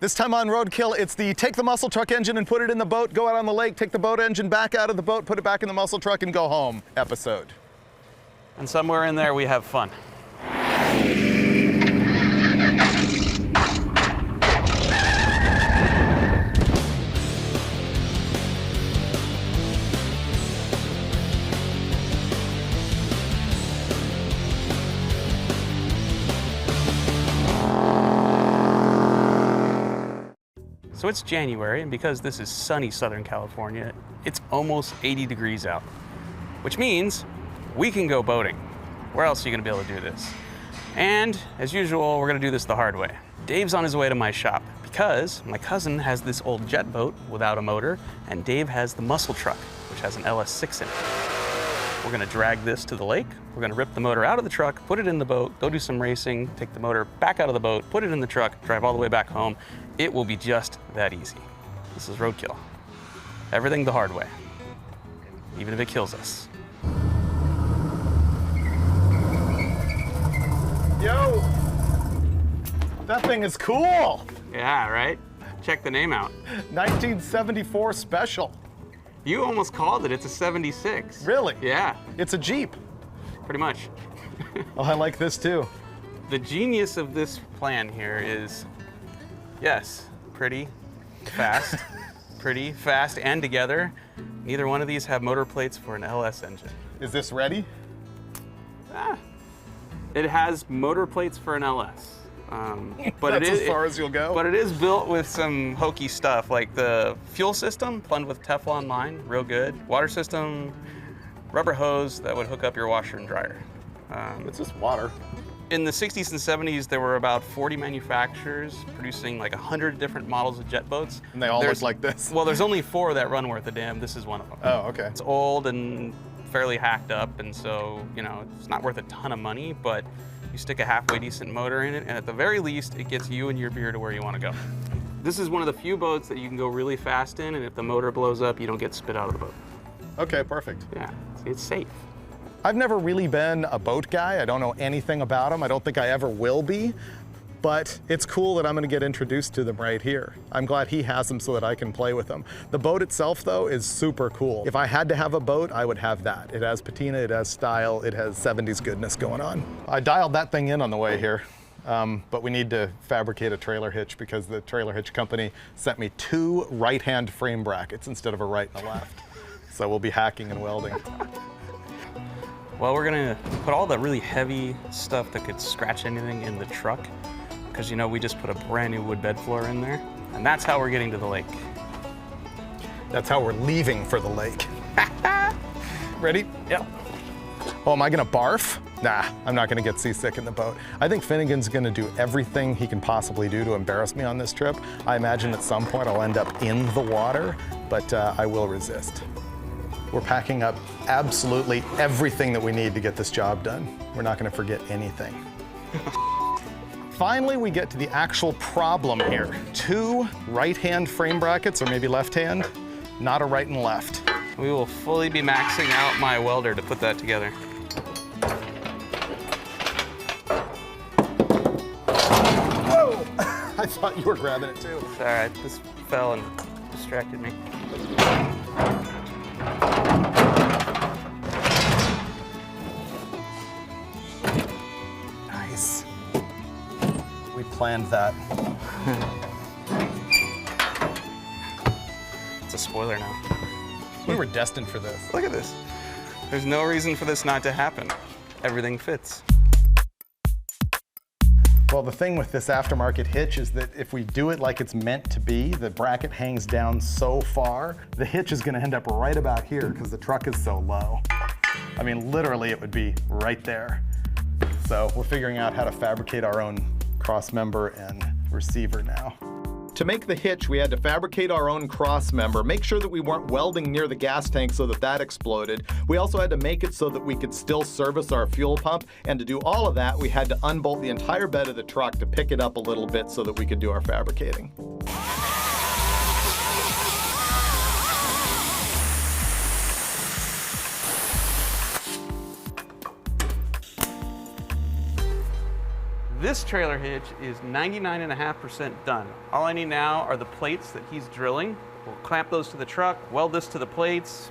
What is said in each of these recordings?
This time on Roadkill, it's the take the muscle truck engine and put it in the boat, go out on the lake, take the boat engine back out of the boat, put it back in the muscle truck and go home episode. And somewhere in there we have fun. So it's January, and because this is sunny Southern California, it's almost 80 degrees out, which means we can go boating. Where else are you gonna be able to do this? And as usual, we're gonna do this the hard way. Dave's on his way to my shop because my cousin has this old jet boat without a motor, and Dave has the muscle truck, which has an LS6 in it. We're gonna drag this to the lake. We're gonna rip the motor out of the truck, put it in the boat, go do some racing, take the motor back out of the boat, put it in the truck, drive all the way back home. It will be just that easy. This is Roadkill. Everything the hard way, even if it kills us. Yo, that thing is cool. Yeah, right? Check the name out. 1974 special. You almost called it. It's a 76. Really? Yeah. It's a Jeep. Pretty much. Oh, I like this too. The genius of this plan here is, yes, pretty fast, pretty fast and together. Neither one of these have motor plates for an LS engine. Is this ready? It has motor plates for an LS. But That's as far as you'll go. But it is built with some hokey stuff, like the fuel system, plumbed with Teflon line, real good. Water system, rubber hose that would hook up your washer and dryer. It's just water. In the 60s and 70s, there were about 40 manufacturers producing like 100 different models of jet boats. And they all look like this. Well, there's only 4 that run worth a damn. This is one of them. Oh, okay. It's old and fairly hacked up, and so, you know, it's not worth a ton of money, but you stick a halfway decent motor in it, and at the very least, it gets you and your beer to where you want to go. This is one of the few boats that you can go really fast in, and if the motor blows up, you don't get spit out of the boat. Okay, perfect. Yeah, it's safe. I've never really been a boat guy. I don't know anything about them. I don't think I ever will be, but it's cool that I'm gonna get introduced to them right here. I'm glad he has them so that I can play with them. The boat itself though is super cool. If I had to have a boat, I would have that. It has patina, it has style, it has 70s goodness going on. I dialed that thing in on the way here, but we need to fabricate a trailer hitch because the trailer hitch company sent me 2 right-hand frame brackets instead of a right and a left. So we'll be hacking and welding. Well, we're gonna put all the really heavy stuff that could scratch anything in the truck, because you know, we just put a brand new wood bed floor in there, and that's how we're getting to the lake. That's how we're leaving for the lake. Ready? Yep. Oh, am I gonna barf? Nah, I'm not gonna get seasick in the boat. I think Finnegan's gonna do everything he can possibly do to embarrass me on this trip. I imagine at some point I'll end up in the water, but I will resist. We're packing up absolutely everything that we need to get this job done. We're not gonna forget anything. Finally, we get to the actual problem here. 2 right-hand frame brackets, or maybe left-hand, not a right and left. We will fully be maxing out my welder to put that together. Whoa! I thought you were grabbing it too. It's all right, this fell and distracted me. Nice. We planned that. It's a spoiler now. We were destined for this. Look at this. There's no reason for this not to happen. Everything fits. Well, the thing with this aftermarket hitch is that if we do it like it's meant to be, the bracket hangs down so far, the hitch is gonna end up right about here because the truck is so low. I mean, literally it would be right there. So we're figuring out how to fabricate our own cross member and receiver now. To make the hitch, we had to fabricate our own cross member, make sure that we weren't welding near the gas tank so that that exploded. We also had to make it so that we could still service our fuel pump, and to do all of that, we had to unbolt the entire bed of the truck to pick it up a little bit so that we could do our fabricating. This trailer hitch is 99.5% done. All I need now are the plates that he's drilling. We'll clamp those to the truck, weld this to the plates.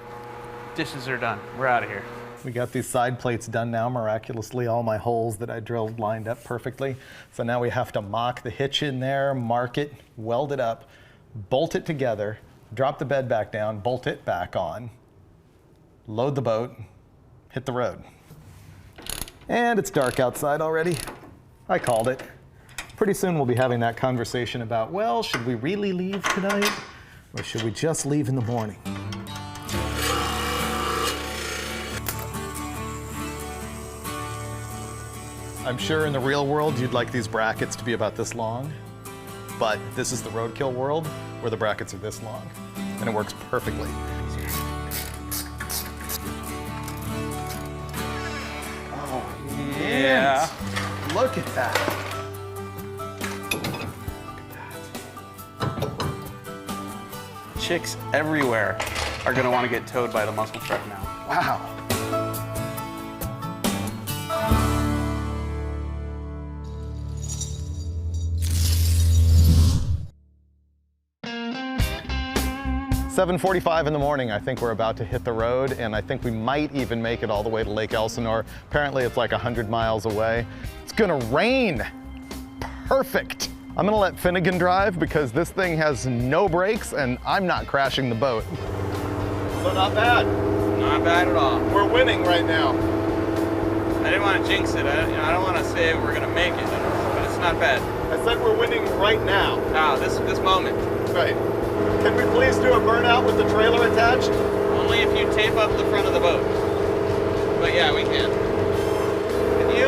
Dishes are done. We're out of here. We got these side plates done now, miraculously. All my holes that I drilled lined up perfectly. So now we have to mock the hitch in there, mark it, weld it up, bolt it together, drop the bed back down, bolt it back on, load the boat, hit the road. And it's dark outside already. I called it. Pretty soon we'll be having that conversation about, well, should we really leave tonight? Or should we just leave in the morning? I'm sure in the real world you'd like these brackets to be about this long, but this is the Roadkill world where the brackets are this long, and it works perfectly. Oh, Yeah. man. Look at that. Chicks everywhere are gonna want to get towed by the muscle truck now. Wow. "7:45 in the morning, I think we're about to hit the road, and I think we might even make it all the way to Lake Elsinore. Apparently it's like 100 miles away. It's gonna rain. Perfect. I'm gonna let Finnegan drive because this thing has no brakes and I'm not crashing the boat. So not bad. Not bad at all. We're winning right now. I didn't want to jinx it. I don't want to say we're gonna make it, but it's not bad. I said we're winning right now. Now, this moment. Right. Can we please do a burnout with the trailer attached? Only if you tape up the front of the boat. But yeah, we can. Can you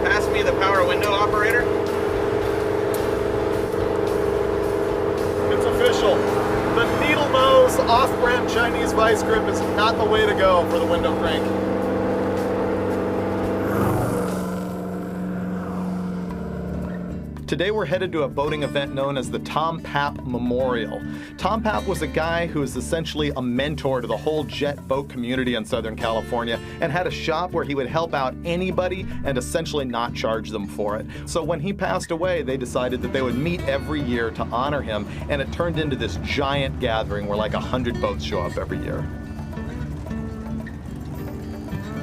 pass me the power window operator? It's official. The needle nose off-brand Chinese vice grip is not the way to go for the window crank. Today we're headed to a boating event known as the Tom Papp Memorial. Tom Papp was a guy who is essentially a mentor to the whole jet boat community in Southern California and had a shop where he would help out anybody and essentially not charge them for it. So when he passed away, they decided that they would meet every year to honor him, and it turned into this giant gathering where like 100 boats show up every year.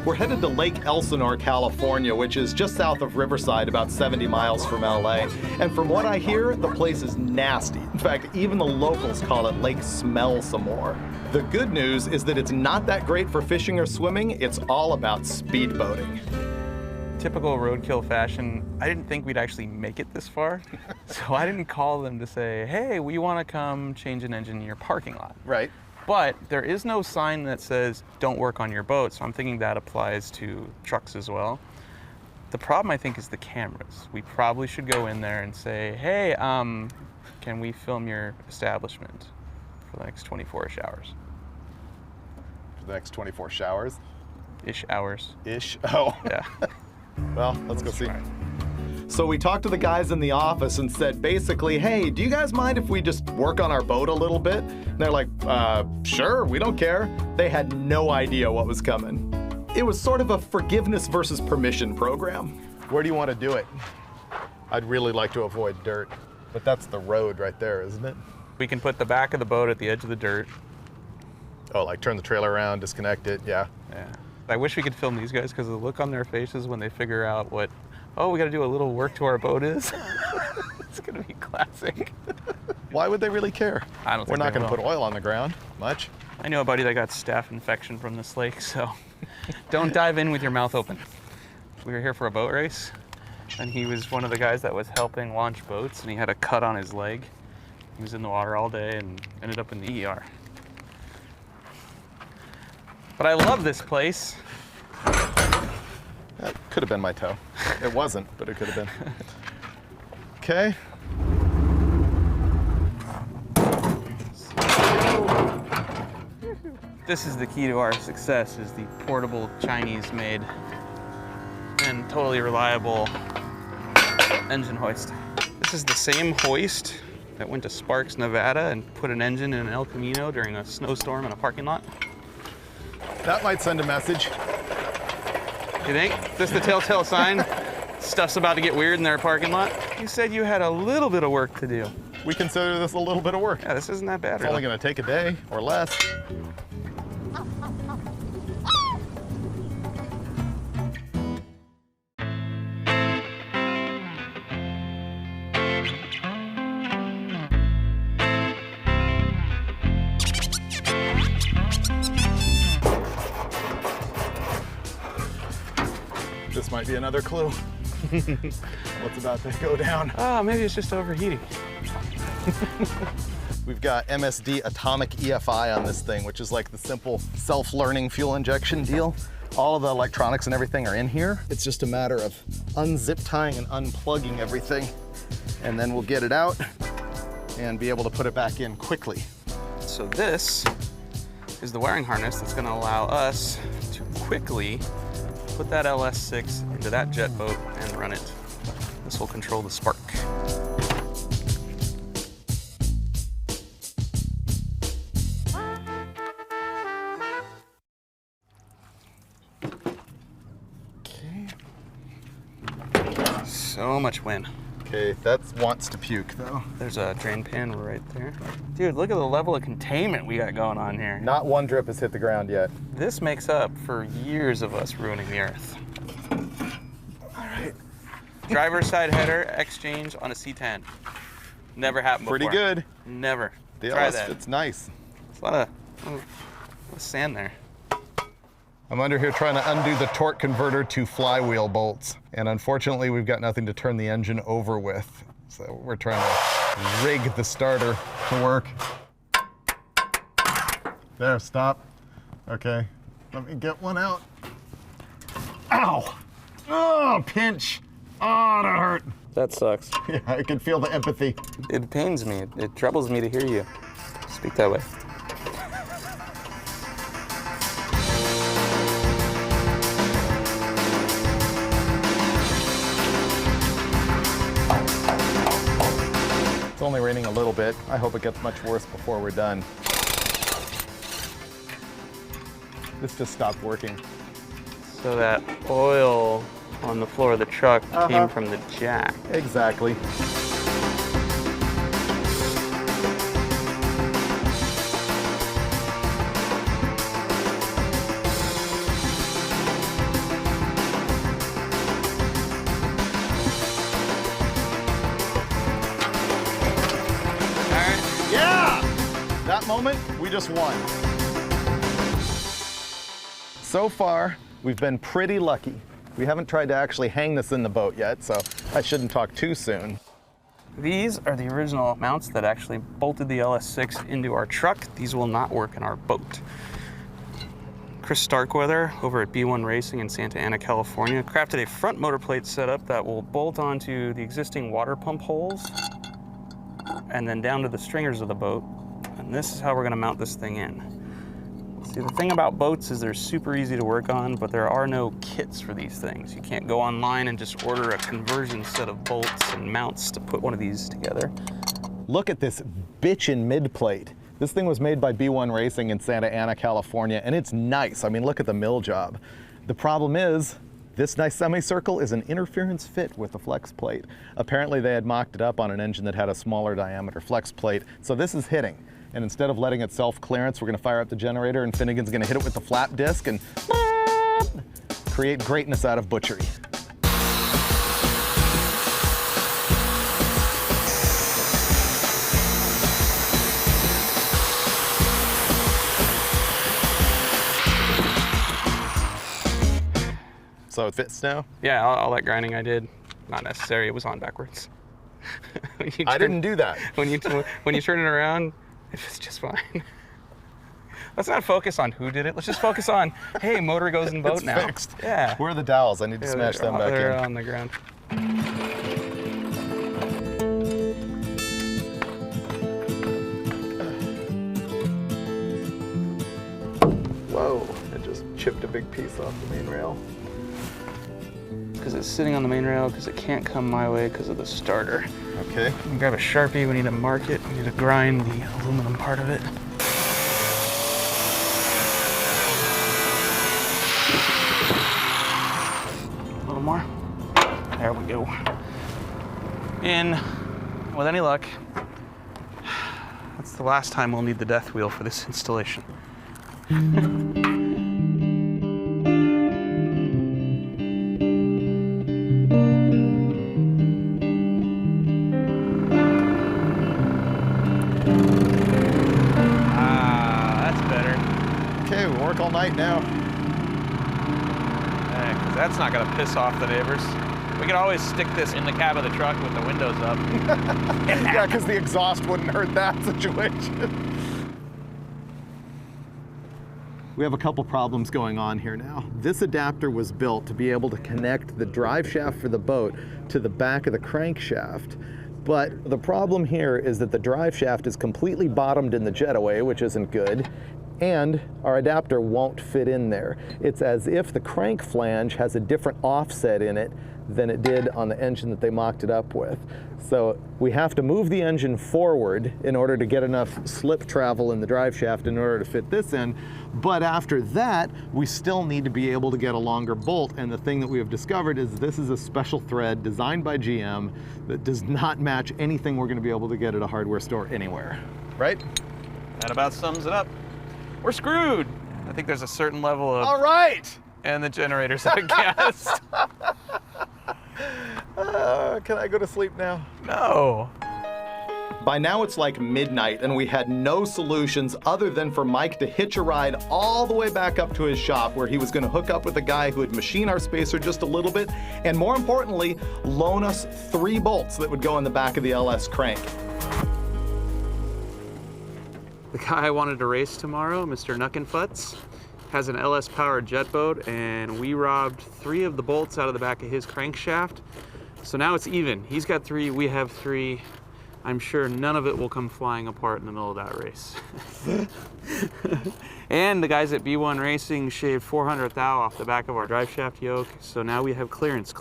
We're headed to Lake Elsinore, California, which is just south of Riverside, about 70 miles from LA. And from what I hear, the place is nasty. In fact, even the locals call it Lake Smell-Some-More. The good news is that it's not that great for fishing or swimming. It's all about speedboating. Typical Roadkill fashion, I didn't think we'd actually make it this far. So I didn't call them to say, hey, we want to come change an engine in your parking lot. Right. But there is no sign that says don't work on your boat, so I'm thinking that applies to trucks as well. The problem, I think, is the cameras. We probably should go in there and say, hey, can we film your establishment for the next 24-ish hours? For the next 24 showers? Ish hours. Ish? Oh. Yeah. Well, let's go see. Try. So we talked to the guys in the office and said basically, hey, do you guys mind if we just work on our boat a little bit? And they're like, sure, we don't care. They had no idea what was coming. It was sort of a forgiveness versus permission program. Where do you want to do it? I'd really like to avoid dirt, but that's the road right there, isn't it? We can put the back of the boat at the edge of the dirt. Oh, like turn the trailer around, disconnect it, yeah. Yeah. I wish we could film these guys because the look on their faces when they figure out what, oh, we got to do a little work to our boat is. It's going to be classic. Why would they really care? I don't think We're not they going to will. put oil on the ground, much. I know a buddy that got staph infection from this lake, so don't dive in with your mouth open. We were here for a boat race, and he was one of the guys that was helping launch boats, and he had a cut on his leg. He was in the water all day and ended up in the ER. But I love this place. That could have been my toe. It wasn't, but it could have been. Okay. This is the key to our success, is the portable Chinese-made and totally reliable engine hoist. This is the same hoist that went to Sparks, Nevada and put an engine in an El Camino during a snowstorm in a parking lot. That might send a message. You think? Is this the telltale sign? Stuff's about to get weird in their parking lot. You said you had a little bit of work to do. We consider this a little bit of work. Yeah, this isn't that bad. It's only gonna take a day or less. This might be another clue. What's about to go down? Oh, maybe it's just overheating. We've got MSD Atomic EFI on this thing, which is like the simple self-learning fuel injection deal. All of the electronics and everything are in here. It's just a matter of unzip tying and unplugging everything, and then we'll get it out and be able to put it back in quickly. So this is the wiring harness that's gonna allow us to quickly put that LS6 into that jet boat and run it. This will control the spark. Okay. So much wind. Okay, that wants to puke though. There's a drain pan right there. Dude, look at the level of containment we got going on here. Not one drip has hit the ground yet. This makes up for years of us ruining the earth. All right. Driver's side header exchange on a C10. Never happened before. Pretty good. Never. The Try LS that. fits nice. There's a lot of sand there. I'm under here trying to undo the torque converter to flywheel bolts. And unfortunately, we've got nothing to turn the engine over with. So we're trying to rig the starter to work. There, stop. Okay, let me get one out. Ow! Oh, pinch. Oh, that hurt. That sucks. Yeah, I can feel the empathy. It pains me. It troubles me to hear you speak that way. It's only raining a little bit. I hope it gets much worse before we're done. This just stopped working. So that oil on the floor of the truck came from the jack. Exactly. That moment, we just won. So far, we've been pretty lucky. We haven't tried to actually hang this in the boat yet, so I shouldn't talk too soon. These are the original mounts that actually bolted the LS6 into our truck. These will not work in our boat. Chris Starkweather over at B1 Racing in Santa Ana, California, crafted a front motor plate setup that will bolt onto the existing water pump holes and then down to the stringers of the boat. And this is how we're gonna mount this thing in. See, the thing about boats is they're super easy to work on, but there are no kits for these things. You can't go online and just order a conversion set of bolts and mounts to put one of these together. Look at this bitchin' mid plate. This thing was made by B1 Racing in Santa Ana, California, and it's nice. I mean, look at the mill job. The problem is, this nice semicircle is an interference fit with the flex plate. Apparently they had mocked it up on an engine that had a smaller diameter flex plate, so this is hitting. And instead of letting it self-clearance, we're gonna fire up the generator and Finnegan's gonna hit it with the flap disc and create greatness out of butchery. So it fits now? Yeah, all that grinding I did, not necessary. It was on backwards. I didn't do that. When you turn it around, it's just fine. Let's not focus on who did it. Let's just focus on, hey, motor goes in boat It's now. fixed. Yeah. Where are the dowels? I need to smash them back They're in. on the ground. Whoa, it just chipped a big piece off the main rail. Because it's sitting on the main rail, because it can't come my way because of the starter. Okay. We can grab a Sharpie, we need to mark it, we need to grind the aluminum part of it. A little more. There we we go. In, with any luck, that's the last time we'll need the death wheel for this installation. All night now. Because that's not going to piss off the neighbors. We could always stick this in the cab of the truck with the windows up. Yeah, because the exhaust wouldn't hurt that situation. We have a couple problems going on here now. This adapter was built to be able to connect the drive shaft for the boat to the back of the crankshaft. But the problem here is that the drive shaft is completely bottomed in the jetaway, which isn't good. And our adapter won't fit in there. It's as if the crank flange has a different offset in it than it did on the engine that they mocked it up with. So we have to move the engine forward in order to get enough slip travel in the drive shaft in order to fit this in. But after that, we still need to be able to get a longer bolt. And the thing that we have discovered is this is a special thread designed by GM that does not match anything we're going to be able to get at a hardware store anywhere. Right? That about sums it up. We're screwed. I think there's a certain level of... All right! And the generator's out of gas. Can I go to sleep now? No. By now it's like midnight and we had no solutions other than for Mike to hitch a ride all the way back up to his shop where he was going to hook up with a guy who would machine our spacer just a little bit and more importantly, loan us 3 bolts that would go in the back of the LS crank. The guy I wanted to race tomorrow, Mr. Nuckenfutz, has an LS powered jet boat and we robbed 3 of the bolts out of the back of his crankshaft. So now it's even. He's got 3, we have 3. I'm sure none of it will come flying apart in the middle of that race. And the guys at B1 Racing shaved 400 thou off the back of our drive shaft yoke. So now we have clearance,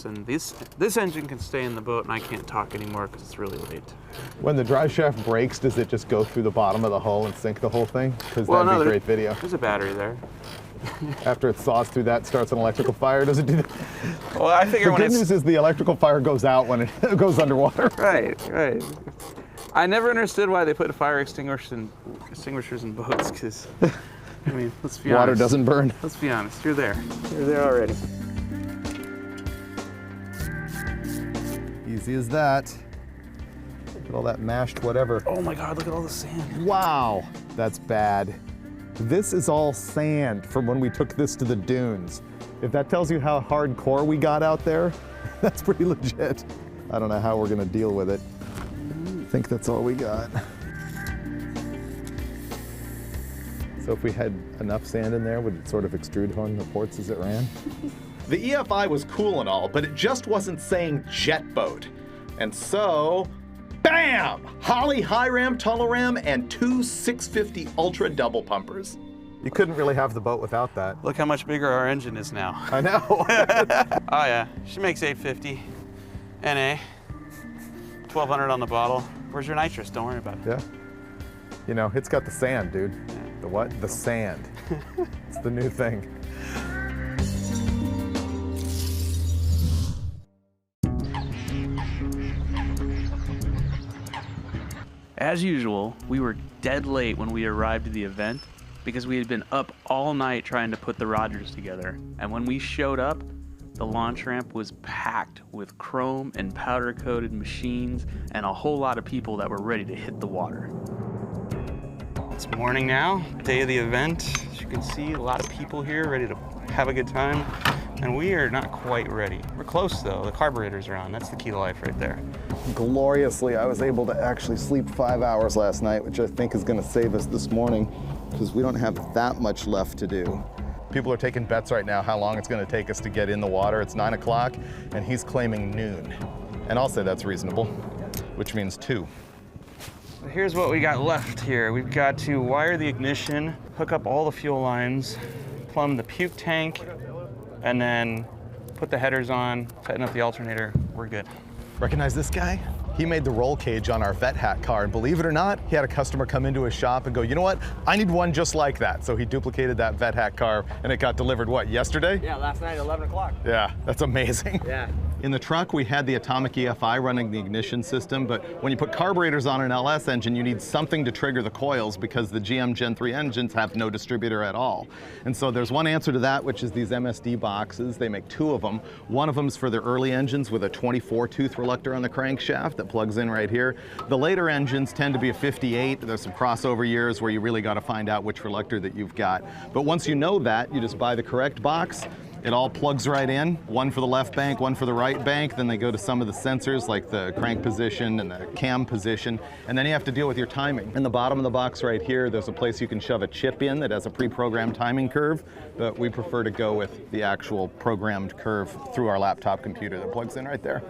and this engine can stay in the boat and I can't talk anymore because it's really late. When the drive shaft breaks, does it just go through the bottom of the hull and sink the whole thing? Because that'd be a great video. There's a battery there. After it saws through that, starts an electrical fire, does it do that? Well, I figure the good news is the electrical fire goes out when it goes underwater. Right. I never understood why they put fire extinguishers in boats, because, I mean, let's be honest. Water doesn't burn. Let's be honest, you're there. You're there already. Easy as that. Look at all that mashed whatever. Oh my God, look at all the sand. Wow, that's bad. This is all sand from when we took this to the dunes. If that tells you how hardcore we got out there, that's pretty legit. I don't know how we're gonna deal with it. I think that's all we got. So if we had enough sand in there, would it sort of extrude on the ports as it ran? The EFI was cool and all, but it just wasn't saying jet boat. And so, bam! Holly high ram, tunnel ram, and 2 650 Ultra double pumpers. You couldn't really have the boat without that. Look how much bigger our engine is now. I know. Oh yeah, she makes 850 NA, 1200 on the bottle. Where's your nitrous? Don't worry about it. Yeah. You know, it's got the sand, dude. Yeah. The what? The sand. It's the new thing. As usual, we were dead late when we arrived at the event because we had been up all night trying to put the Rogers together. And when we showed up, the launch ramp was packed with chrome and powder coated machines and a whole lot of people that were ready to hit the water. It's morning now, day of the event. As you can see, a lot of people here ready to have a good time. And we are not quite ready. We're close though, the carburetors are on. That's the key to life right there. Gloriously, I was able to actually sleep 5 hours last night, which I think is gonna save us this morning because we don't have that much left to do. People are taking bets right now how long it's gonna take us to get in the water. It's 9 o'clock and he's claiming noon. And I'll say that's reasonable, which means 2. Here's what we got left here. We've got to wire the ignition, hook up all the fuel lines, plumb the puke tank, and then put the headers on, tighten up the alternator. We're good. Recognize this guy? He made the roll cage on our vet hat car, and believe it or not, he had a customer come into his shop and go, you know what? I need one just like that. So he duplicated that vet hat car, and it got delivered, what, yesterday? Yeah, last night at 11 o'clock. Yeah, that's amazing. Yeah. In the truck, we had the atomic EFI running the ignition system, but when you put carburetors on an LS engine, you need something to trigger the coils because the GM Gen 3 engines have no distributor at all. And so there's one answer to that, which is these MSD boxes. They make 2 of them. One of them is for the early engines with a 24-tooth reluctor on the crankshaft that plugs in right here. The later engines tend to be a 58. There's some crossover years where you really got to find out which reluctor that you've got. But once you know that, you just buy the correct box. It all plugs right in, one for the left bank, one for the right bank. Then they go to some of the sensors like the crank position and the cam position. And then you have to deal with your timing. In the bottom of the box right here, there's a place you can shove a chip in that has a pre-programmed timing curve, but we prefer to go with the actual programmed curve through our laptop computer that plugs in right there.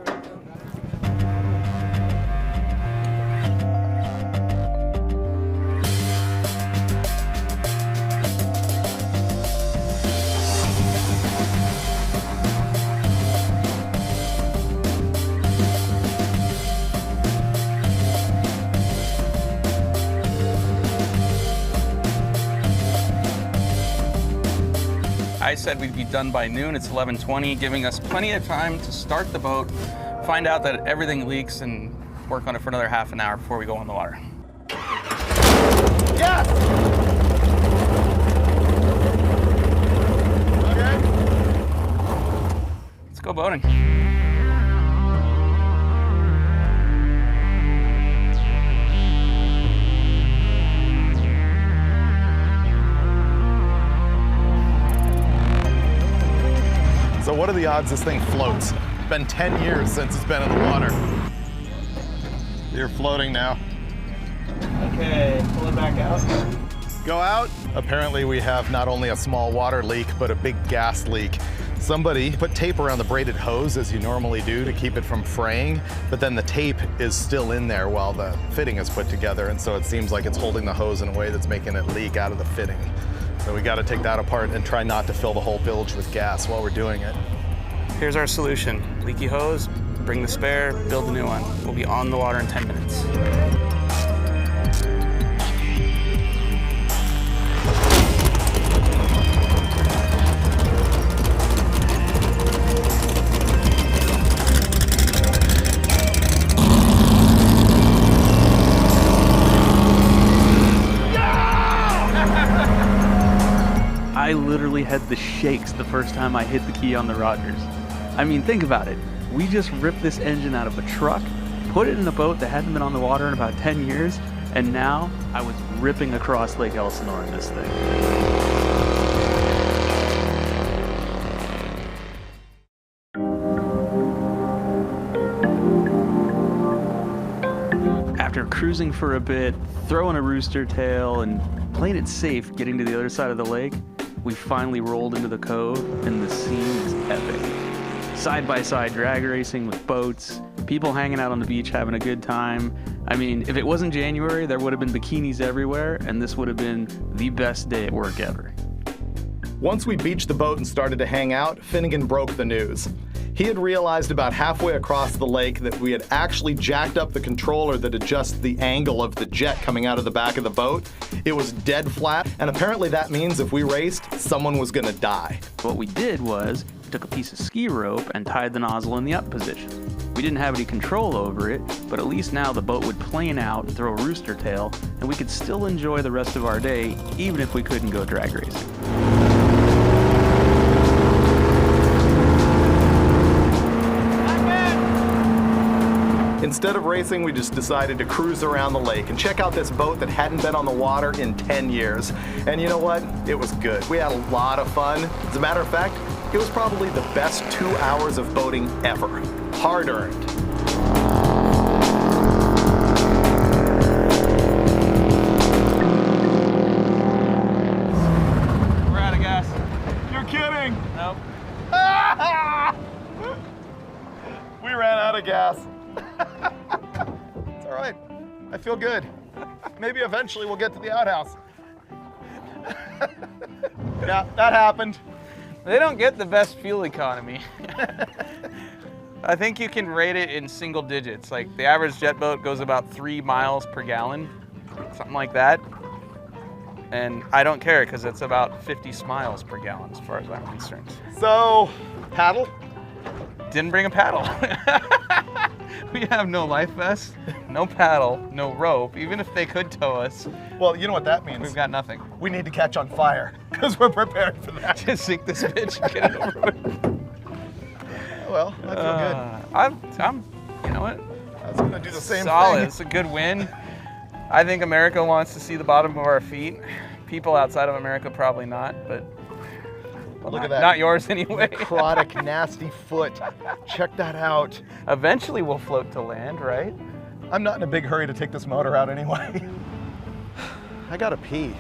I said we'd be done by noon. It's 11:20, giving us plenty of time to start the boat, find out that everything leaks, and work on it for another half an hour before we go on the water. Yes! Okay. Let's go boating. So what are the odds this thing floats? It's been 10 years since it's been in the water. You're floating now. Okay, pull it back out. Go out. Apparently we have not only a small water leak, but a big gas leak. Somebody put tape around the braided hose as you normally do to keep it from fraying, but then the tape is still in there while the fitting is put together, and so it seems like it's holding the hose in a way that's making it leak out of the fitting. So we got to take that apart and try not to fill the whole bilge with gas while we're doing it. Here's our solution. Leaky hose, bring the spare, build a new one. We'll be on the water in 10 minutes. I literally had the shakes the first time I hit the key on the Rogers. I mean, think about it. We just ripped this engine out of a truck, put it in a boat that hadn't been on the water in about 10 years, and now I was ripping across Lake Elsinore in this thing. After cruising for a bit, throwing a rooster tail, and playing it safe getting to the other side of the lake, we finally rolled into the cove, and the scene is epic. Side-by-side drag racing with boats, people hanging out on the beach having a good time. I mean, if it wasn't January, there would have been bikinis everywhere, and this would have been the best day at work ever. Once we beached the boat and started to hang out, Finnegan broke the news. He had realized about halfway across the lake that we had actually jacked up the controller that adjusts the angle of the jet coming out of the back of the boat. It was dead flat, and apparently that means if we raced, someone was gonna die. What we did was, we took a piece of ski rope and tied the nozzle in the up position. We didn't have any control over it, but at least now the boat would plane out and throw a rooster tail, and we could still enjoy the rest of our day, even if we couldn't go drag racing. Instead of racing, we just decided to cruise around the lake and check out this boat that hadn't been on the water in 10 years. And you know what? It was good. We had a lot of fun. As a matter of fact, it was probably the best 2 hours of boating ever. Hard-earned. We're out of gas. You're kidding! Nope. We ran out of gas. It's all right. I feel good. Maybe eventually we'll get to the outhouse. Yeah, that happened. They don't get the best fuel economy. I think you can rate it in single digits. Like the average jet boat goes about 3 miles per gallon, something like that. And I don't care because it's about 50 miles per gallon as far as I'm concerned. So, paddle. didn't bring a paddle. We have no life vest, no paddle, no rope. Even if they could tow us, Well, you know what that means. we've got nothing. We need to catch on fire because we're prepared for that. Just sink this bitch and get it over with. Well, I feel good. I'm, you know what? I was gonna do the same Solid. thing. It's a good win. I think America wants to see the bottom of our feet. People outside of America probably not, but well, Look at that. Not yours anyway. Necrotic, nasty foot. Check that out. Eventually we'll float to land, right? I'm not in a big hurry to take this motor out anyway. I gotta pee.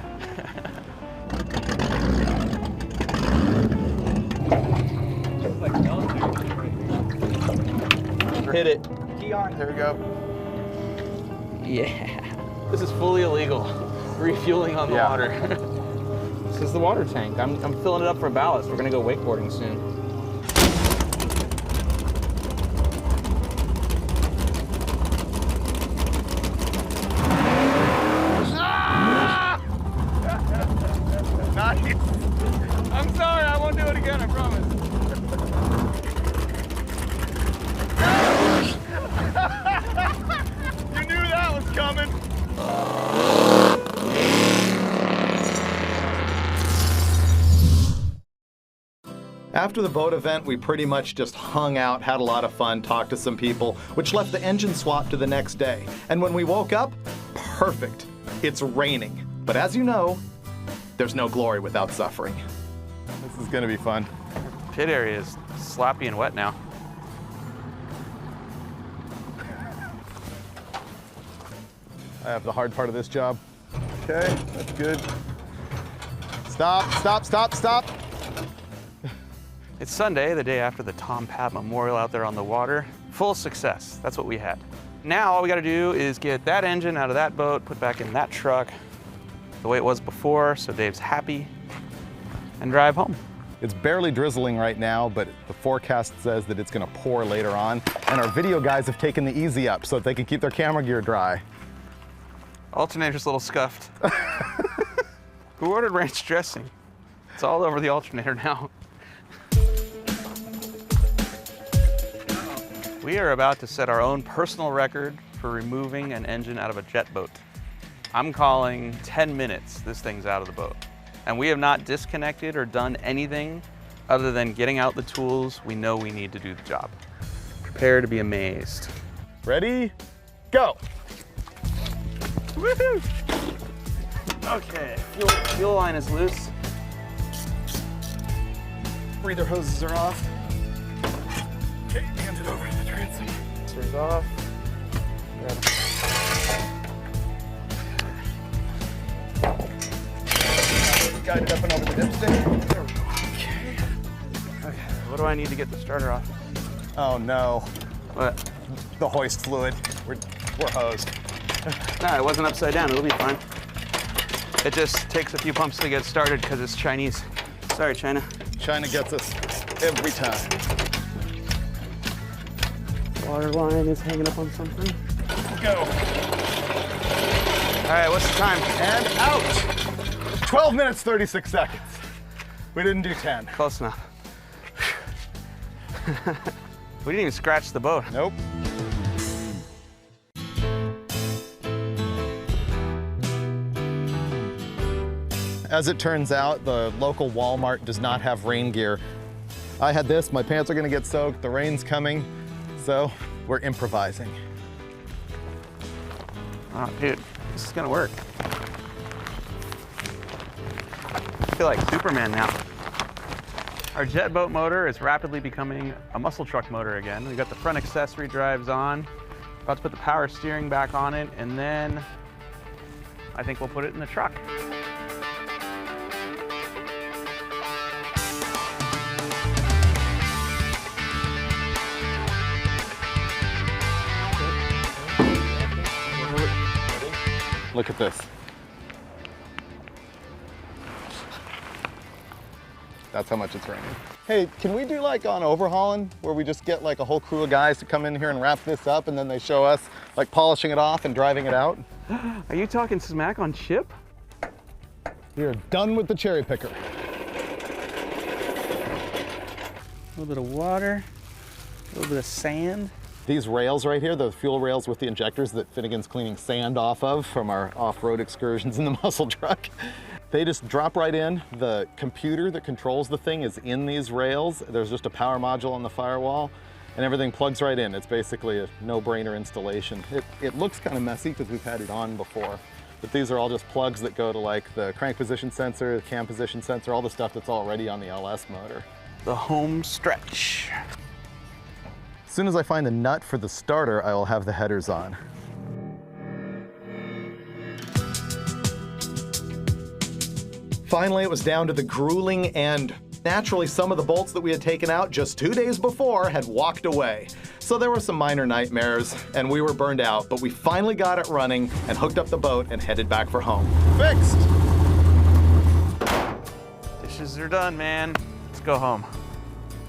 Hit it. Key on. There we go. Yeah. This is fully illegal. Refueling on the water. This is the water tank. I'm filling it up for ballast. We're gonna go wakeboarding soon. Nice. I'm sorry, I won't do it again, I promise. You knew that was coming. After the boat event, we pretty much just hung out, had a lot of fun, talked to some people, which left the engine swap to the next day. And when we woke up, perfect. It's raining. But as you know, there's no glory without suffering. This is gonna be fun. Pit area is sloppy and wet now. I have the hard part of this job. Okay, that's good. Stop, stop, stop, stop. It's Sunday, the day after the Tom Papp Memorial out there on the water. Full success, that's what we had. Now all we gotta do is get that engine out of that boat, put back in that truck, the way it was before, so Dave's happy, and drive home. It's barely drizzling right now, but the forecast says that it's gonna pour later on, and our video guys have taken the easy up so that they can keep their camera gear dry. Alternator's a little scuffed. Who ordered ranch dressing? It's all over the alternator now. We are about to set our own personal record for removing an engine out of a jet boat. I'm calling 10 minutes this thing's out of the boat. And we have not disconnected or done anything other than getting out the tools we know we need to do the job. Prepare to be amazed. Ready? Go. Woohoo! Okay, fuel line is loose. Breather hoses are off. Okay, hand it over to the transom. Screws off. Guide it up and over the dipstick. There we go. Okay, what do I need to get the starter off? Oh no. What? The hoist fluid. We're hosed. No, it wasn't upside down. It'll be fine. It just takes a few pumps to get started because it's Chinese. Sorry, China. China gets us every time. Water line is hanging up on something. Go. All right, what's the time? And out. 12 minutes, 36 seconds. We didn't do 10. Close enough. We didn't even scratch the boat. Nope. As it turns out, the local Walmart does not have rain gear. I had this, my pants are gonna get soaked, the rain's coming, so we're improvising. Oh, dude, this is gonna work. I feel like Superman now. Our jet boat motor is rapidly becoming a muscle truck motor again. We got the front accessory drives on, about to put the power steering back on it, and then I think we'll put it in the truck. Look at this. That's how much it's raining. Hey, can we do like on overhauling, where we just get like a whole crew of guys to come in here and wrap this up, and then they show us like polishing it off and driving it out? Are you talking smack on Chip? We are done with the cherry picker. A little bit of water. A little bit of sand. These rails right here, the fuel rails with the injectors that Finnegan's cleaning sand off of from our off-road excursions in the muscle truck. They just drop right in. The computer that controls the thing is in these rails. There's just a power module on the firewall and everything plugs right in. It's basically a no-brainer installation. It looks kind of messy because we've had it on before, but these are all just plugs that go to like the crank position sensor, the cam position sensor, all the stuff that's already on the LS motor. The home stretch. As soon as I find the nut for the starter, I will have the headers on. Finally, it was down to the grueling end. Naturally, some of the bolts that we had taken out just 2 days before had walked away. So there were some minor nightmares, and we were burned out, but we finally got it running and hooked up the boat and headed back for home. Fixed! Dishes are done, man. Let's go home.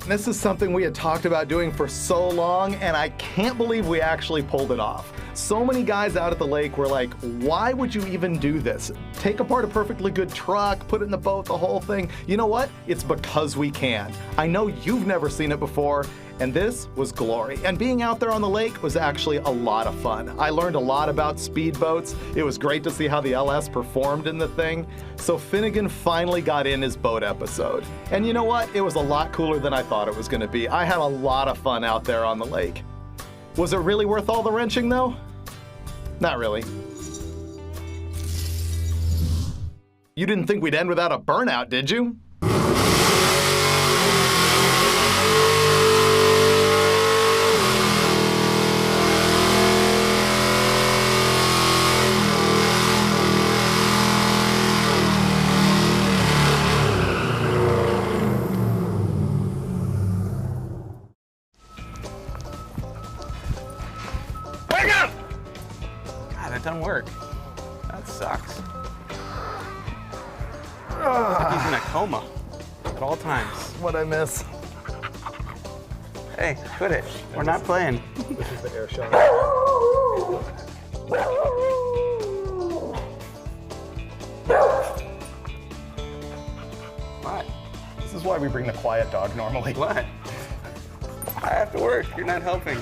This is something we had talked about doing for so long, and I can't believe we actually pulled it off. So many guys out at the lake were like, why would you even do this? Take apart a perfectly good truck, put it in the boat, the whole thing. You know what? It's because we can. I know you've never seen it before, and this was glory. And being out there on the lake was actually a lot of fun. I learned a lot about speedboats. It was great to see how the LS performed in the thing. So Finnegan finally got in his boat episode. And you know what? It was a lot cooler than I thought it was gonna be. I had a lot of fun out there on the lake. Was it really worth all the wrenching though? Not really. You didn't think we'd end without a burnout, did you? Wake up! God, that doesn't work. That sucks. It's like he's in a coma at all times. What'd I miss? Hey, quit it. We're not playing. This is the air shot. What? This is why we bring the quiet dog normally. What? I have to work. You're not helping.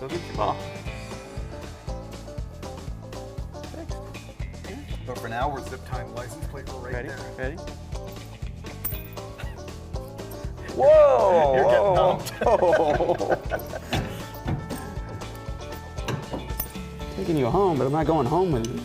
Go get your ball. But for now, we're zip tying license plate. We're right Ready? there. Ready? Whoa! You're getting humped. Taking you home, but I'm not going home with you.